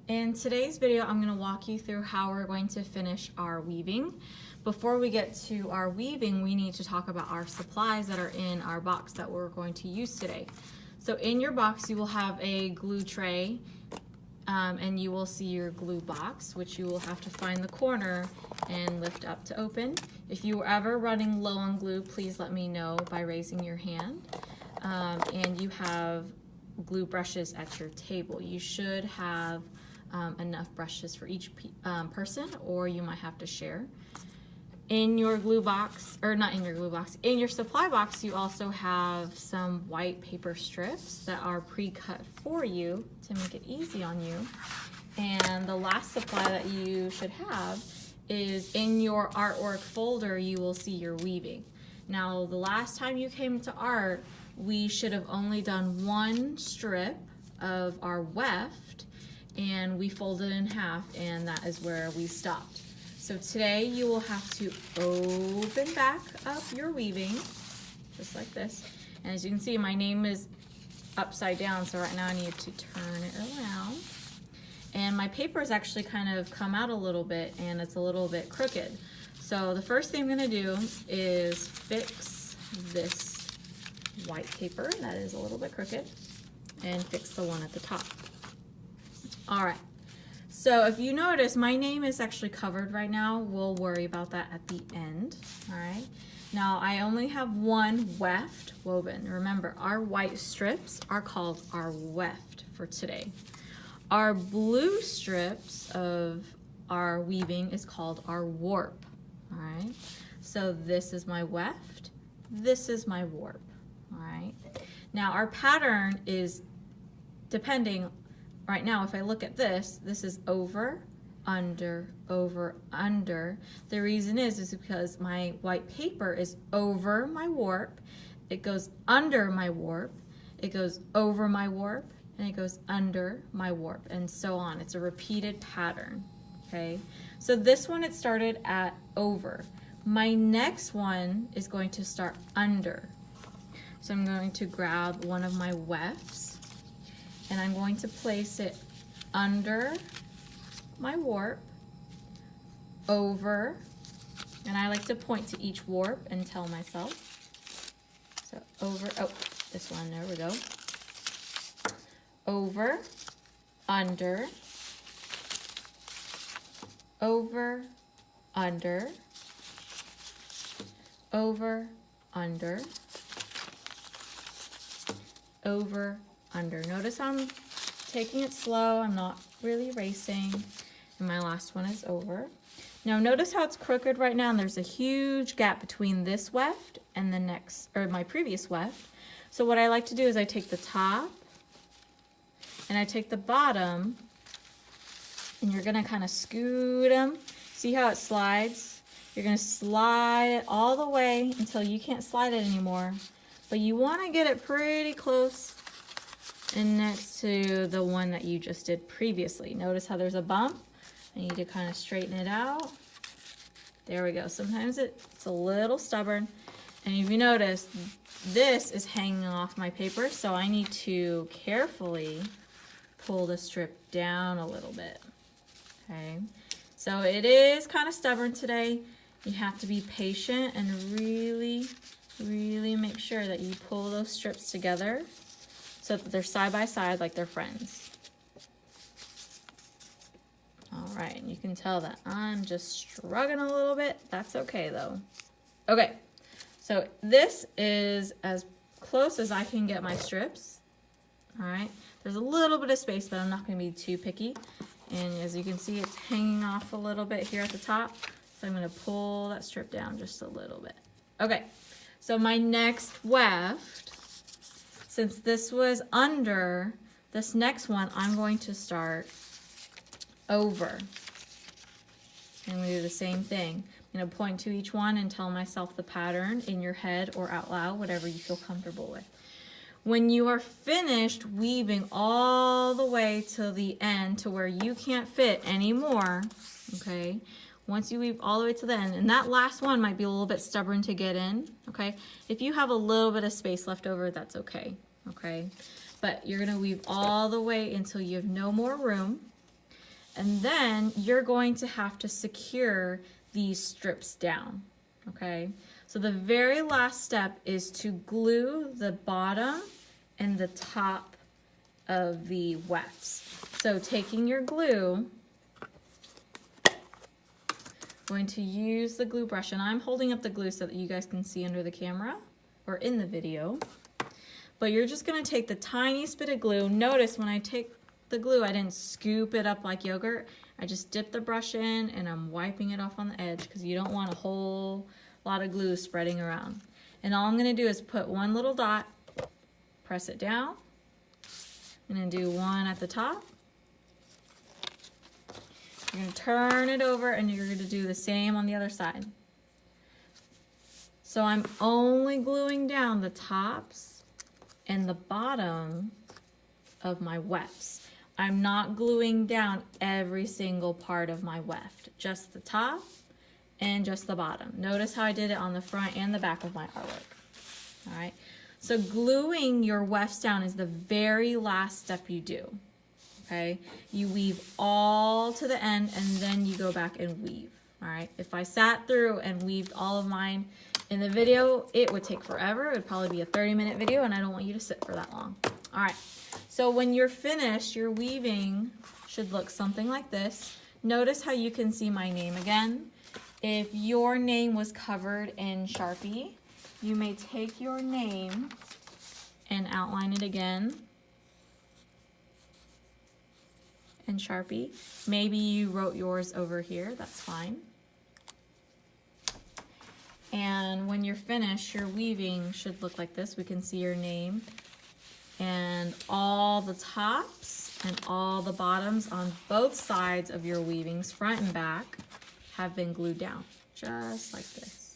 In today's video, I'm going to walk you through how we're going to finish our weaving. Before we get to our weaving, we need to talk about our supplies that are in our box that we're going to use today. So in your box, you will have a glue tray, and you will see your glue box, which you will have to find the corner and lift up to open. If you are ever running low on glue, please let me know by raising your hand. And you have glue brushes at your table. You should have enough brushes for each person, or you might have to share. In your glue box, or not in your glue box, in your supply box, you also have some white paper strips that are pre-cut for you to make it easy on you. And the last supply that you should have is in your artwork folder. You will see your weaving. Now, the last time you came to art, we should have only done one strip of our weft, and we folded in half, and that is where we stopped. So today you will have to open back up your weaving, just like this. And as you can see, my name is upside down, so right now I need to turn it around. And my paper has actually kind of come out a little bit, and it's a little bit crooked. So the first thing I'm gonna do is fix this white paper that is a little bit crooked, and fix the one at the top. All right, so if you notice, my name is actually covered right now. We'll worry about that at the end. All right, now I only have one weft woven. Remember, our white strips are called our weft for today. Our blue strips of our weaving is called our warp. All right, so this is my weft, this is my warp. All right, now our pattern is depending. Right now, if I look at this, this is over, under, over, under. The reason is because my white paper is over my warp, it goes under my warp, it goes over my warp, and it goes under my warp, and so on. It's a repeated pattern, okay? So this one, it started at over. My next one is going to start under. So I'm going to grab one of my wefts, and I'm going to place it under my warp, over, and I like to point to each warp and tell myself. So over, oh, this one, there we go. Over, under, over, under, over, under, over, under. Notice I'm taking it slow, I'm not really racing, and my last one is over. Now notice how it's crooked right now, and there's a huge gap between this weft and the next, or my previous weft. So what I like to do is I take the top and I take the bottom, and you're gonna kind of scoot them. See how it slides? You're gonna slide it all the way until you can't slide it anymore, but you want to get it pretty close and next to the one that you just did previously. Notice how there's a bump. I need to kind of straighten it out. There we go. Sometimes it's a little stubborn. And if you notice, this is hanging off my paper, so I need to carefully pull the strip down a little bit. Okay, so it is kind of stubborn today. You have to be patient and really, really make sure that you pull those strips together so that they're side by side like they're friends. All right, and you can tell that I'm just struggling a little bit. That's okay though. Okay, so this is as close as I can get my strips. All right, there's a little bit of space, but I'm not gonna be too picky. And as you can see, it's hanging off a little bit here at the top. So I'm gonna pull that strip down just a little bit. Okay, so my next weft, since this was under, this next one, I'm going to start over. I'm going to do the same thing. I'm going to point to each one and tell myself the pattern in your head or out loud, whatever you feel comfortable with. When you are finished weaving all the way to the end to where you can't fit anymore, okay, once you weave all the way to the end, and that last one might be a little bit stubborn to get in, okay, if you have a little bit of space left over, that's okay. Okay, but you're gonna weave all the way until you have no more room, And then you're going to have to secure these strips down, okay? So the very last step is to glue the bottom and the top of the wefts. So taking your glue, going to use the glue brush, and I'm holding up the glue so that you guys can see under the camera or in the video. But you're just gonna take the tiniest bit of glue. Notice when I take the glue, I didn't scoop it up like yogurt. I just dip the brush in and I'm wiping it off on the edge because you don't want a whole lot of glue spreading around. And all I'm gonna do is put one little dot, press it down, I'm gonna do one at the top. You're gonna turn it over and you're gonna do the same on the other side. So I'm only gluing down the tops and the bottom of my wefts. I'm not gluing down every single part of my weft, just the top and just the bottom. Notice how I did it on the front and the back of my artwork. All right, so gluing your wefts down is the very last step you do. Okay, you weave all to the end and then you go back and weave. All right, if I sat through and weaved all of mine in the video, it would take forever. It would probably be a 30-minute video and I don't want you to sit for that long. All right, so when you're finished, your weaving should look something like this. Notice how you can see my name again. If your name was covered in Sharpie, you may take your name and outline it again in Sharpie. Maybe you wrote yours over here, that's fine. And when you're finished, your weaving should look like this. We can see your name and all the tops and all the bottoms on both sides of your weavings, front and back, have been glued down, just like this.